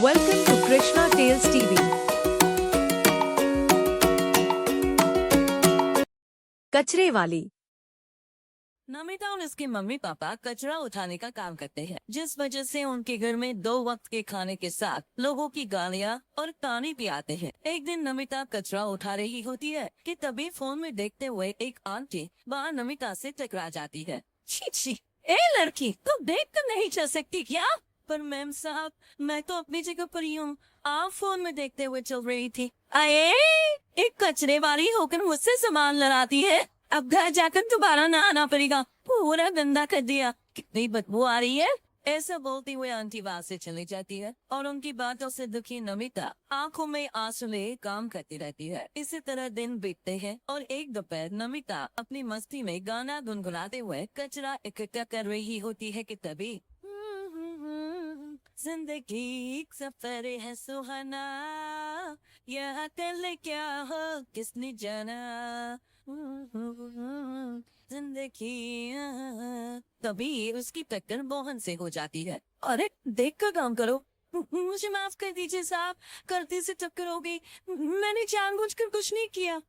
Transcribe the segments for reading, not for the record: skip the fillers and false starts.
Welcome to Krishna Tales TV. कचरे वाली। नमिता और उसके मम्मी पापा कचरा उठाने का काम करते हैं, जिस वजह से उनके घर में 2 वक्त के खाने के साथ लोगों की गालियाँ और ताने भी आते हैं। एक दिन नमिता कचरा उठा रही होती है कि तभी फोन में देखते हुए एक आंटी बाहर नमिता से टकरा जाती है। छी छी, ए लड़की, तुम देख कर नहीं चल सकती क्या? पर मैम साहब, मैं तो अपनी जगह पर ही हूँ, आप फोन में देखते हुए चल रही थी। अये, एक कचरे वाली होकर मुझसे सामान लड़ाती है। अब घर जाकर दोबारा ना आना पड़ेगा, पूरा गंदा कर दिया, कितनी बदबू आ रही है। ऐसा बोलती हुए आंटी वहाँ से चली जाती है और उनकी बातों से दुखी नमिता आंखों में आंसू ले काम करती रहती है। इसी तरह दिन बीतते हैं और एक दोपहर नमिता अपनी मस्ती में गाना गुनगुनाते हुए कचरा इकट्ठा कर रही होती है कि तभी जिंदगी एक सफर है सुहाना, यह कल क्या हो किसने जाना, जिंदगी। तभी उसकी टक्कर मोहन से हो जाती है। अरे देख कर काम करो, मुझे माफ कर दीजिए साहब, गलती से टक्कर हो गई, मैंने जानबूझकर कुछ नहीं किया।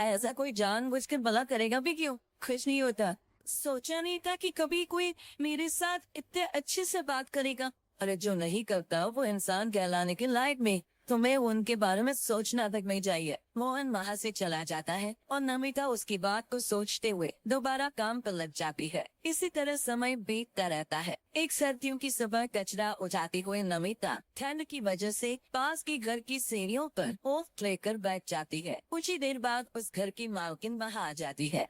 ऐसा कोई जानबूझकर भला करेगा भी क्यों, कुछ नहीं होता। सोचा नहीं था कि कभी कोई मेरे साथ इतने अच्छे से बात करेगा। अरे जो नहीं करता वो इंसान कहलाने के लायक में, तुम्हें उनके बारे में सोचना तक नहीं चाहिए। मोहन वहाँ से चला जाता है और नमिता उसकी बात को सोचते हुए दोबारा काम पर लग जाती है। इसी तरह समय बीतता रहता है। एक सर्दियों की सुबह कचरा उठाते हुए नमिता ठंड की वजह से पास के घर की सीढ़ियों पर ओफ लेकर बैठ जाती है। कुछ ही देर बाद उस घर की मालकिन वहाँ आ जाती है।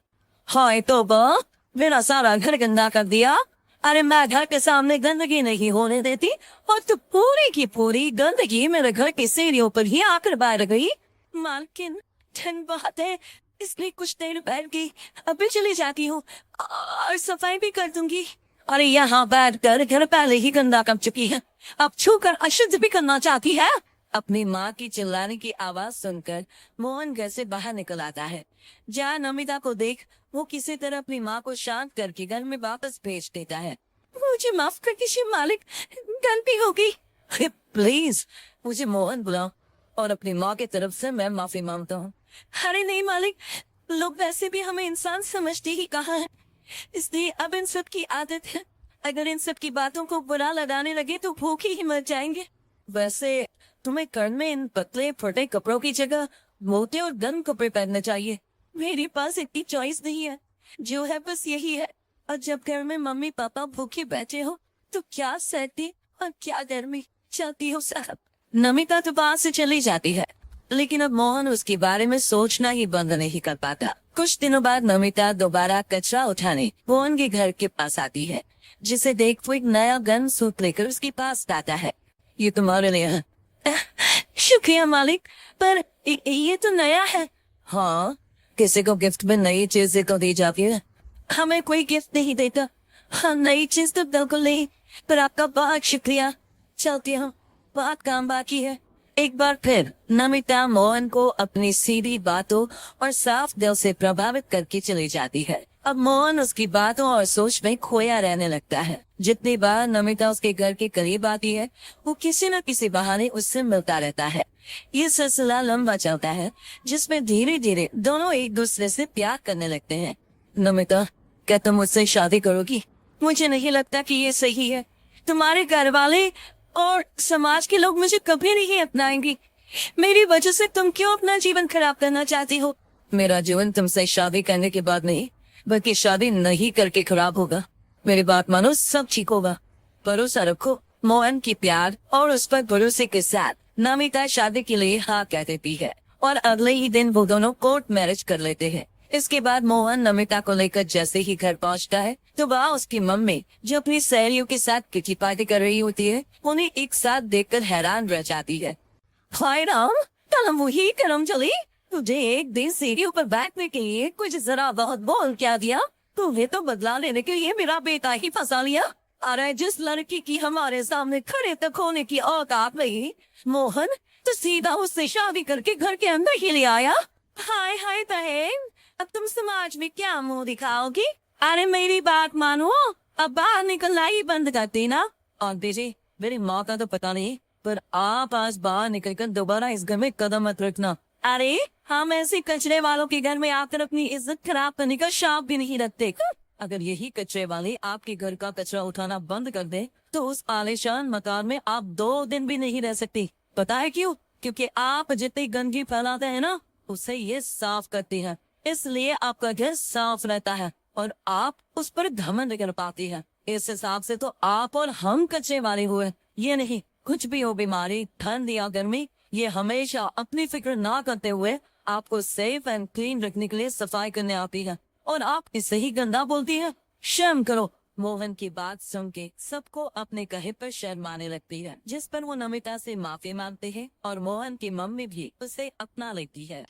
हाय तौबा, मेरा सारा घर गंदा कर दिया। अरे मैं घर के सामने गंदगी नहीं होने देती और तू पूरी की पूरी गंदगी मेरे घर की सीढ़ियों पर ही आकर बैठ गई। मालकिन, ठंड बहुत है इसलिए कुछ देर बैठ गई, अभी चली जाती हूँ और सफाई भी कर दूंगी। अरे यहाँ बैठ कर घर पहले ही गंदा कर चुकी है, अब छू कर अशुद्ध भी करना चाहती है। अपनी माँ की चिल्लाने की आवाज सुनकर मोहन घर से बाहर निकल आता है। जहाँ नमिता को देख वो किसी तरह अपनी माँ को शांत करके घर में वापस भेज देता है। मुझे माफ कर दीजिए मालिक, गलती हो गई। प्लीज मुझे मोहन बुलाओ और अपनी माँ की तरफ से मैं माफी मांगता हूँ। अरे नहीं मालिक, लोग वैसे भी हमें इंसान समझते ही कहाँ है, इसलिए अब इन सब की आदत है। अगर इन सब की बातों को बुरा लगाने लगे तो भूखे ही मर जाएंगे। वैसे तुम्हें कर्म में इन पतले फटे कपड़ों की जगह मोटे और गर्म कपड़े पहनने चाहिए। मेरे पास इतनी चॉइस नहीं है, जो है बस यही है। और जब घर में मम्मी पापा भूखे बैठे हो तो क्या सर्दी और क्या गर्मी चलती हो साहब। नमिता तो बाहर से चली जाती है, लेकिन अब मोहन उसके बारे में सोचना ही बंद नहीं कर पाता। कुछ दिनों बाद नमिता दोबारा कचरा उठाने मोहन के घर के पास आती है, जिसे देख वो एक नया गन सूट लेकर उसके पास आता है। ये तुम्हारे लिए है। शुक्रिया मालिक, पर ये तो नया है। हाँ, किसी को गिफ्ट में नई चीजें को दी जाती है, हमें कोई गिफ्ट नहीं देता। हाँ, नई चीज तो बिल्कुल नहीं, पर आपका बहुत शुक्रिया। चलती हूँ, बहुत काम बाकी है। एक बार फिर नमिता मोहन को अपनी सीधी बातों और साफ दिल से प्रभावित करके चली जाती है। अब मोहन उसकी बातों और सोच में खोया रहने लगता है। जितनी बार नमिता उसके घर के करीब आती है वो किसी न किसी बहाने उससे मिलता रहता है। ये सिलसिला लंबा चलता है, जिसमें धीरे धीरे दोनों एक दूसरे से प्यार करने लगते हैं। नमिता, क्या तुम मुझसे शादी करोगी? मुझे नहीं लगता कि ये सही है। तुम्हारे घर वाले और समाज के लोग मुझे कभी नहीं अपनाएंगे। मेरी वजह से तुम क्यों अपना जीवन खराब करना चाहती हो? मेरा जीवन तुमसे शादी करने के बाद नहीं, बल्कि शादी नहीं करके खराब होगा। मेरी बात मानो, सब ठीक होगा, भरोसा रखो। मोहन की प्यार और उस पर भरोसे के साथ नमिता शादी के लिए हाँ कह देती है और अगले ही दिन वो दोनों कोर्ट मैरिज कर लेते हैं। इसके बाद मोहन नमिता को लेकर जैसे ही घर पहुंचता है तो वहाँ उसकी मम्मी, जो अपनी सहेलियों के साथ किटी पार्टी कर रही होती है, उन्हें एक साथ देखकर हैरान रह जाती है। हाय राम, कल हम वही करम चली, तुझे एक दिन सीढ़ियों पर बैठने के लिए कुछ जरा बहुत बोल क्या दिया, तुम्हें तो बदला लेने के लिए मेरा बेटा ही फंसा लिया। अरे जिस लड़की की हमारे सामने खड़े तक होने की औकात नहीं, मोहन तो सीधा उससे शादी करके घर के अंदर ही ले आया। हाय हाय बहन, अब तुम समाज में क्या मुंह दिखाओगी? अरे मेरी बात मानो, अब बाहर निकलना ही बंद कर देना। और दीजिए मेरी माँ का तो पता नहीं, पर आप आज बाहर निकलकर दोबारा इस घर में कदम मत रखना। अरे हम ऐसे कचरे वालों के घर में आकर अपनी इज्जत खराब करने का शौक भी नहीं रखते। अगर यही कचरे वाले आपके घर का कचरा उठाना बंद कर दे तो उस आलीशान मकान में आप 2 दिन भी नहीं रह सकती। पता है क्यों? क्योंकि आप जितनी गंदगी फैलाते हैं ना, उसे ये साफ करती है, इसलिए आपका घर साफ रहता है और आप उस पर घमंड कर पाती है। इस हिसाब से तो आप और हम कचरे वाले हुए। ये नहीं, कुछ भी हो, बीमारी, ठंड या गर्मी, ये हमेशा अपनी फिक्र ना करते हुए आपको सेफ एंड क्लीन रखने के लिए सफाई करने आती है, और आप इससे ही गंदा बोलती है। शर्म करो। मोहन की बात सुन के सबको अपने कहे पर शर्म आने लगती है, जिस पर वो नमिता से माफी मांगते हैं और मोहन की मम्मी भी उसे अपना लेती है।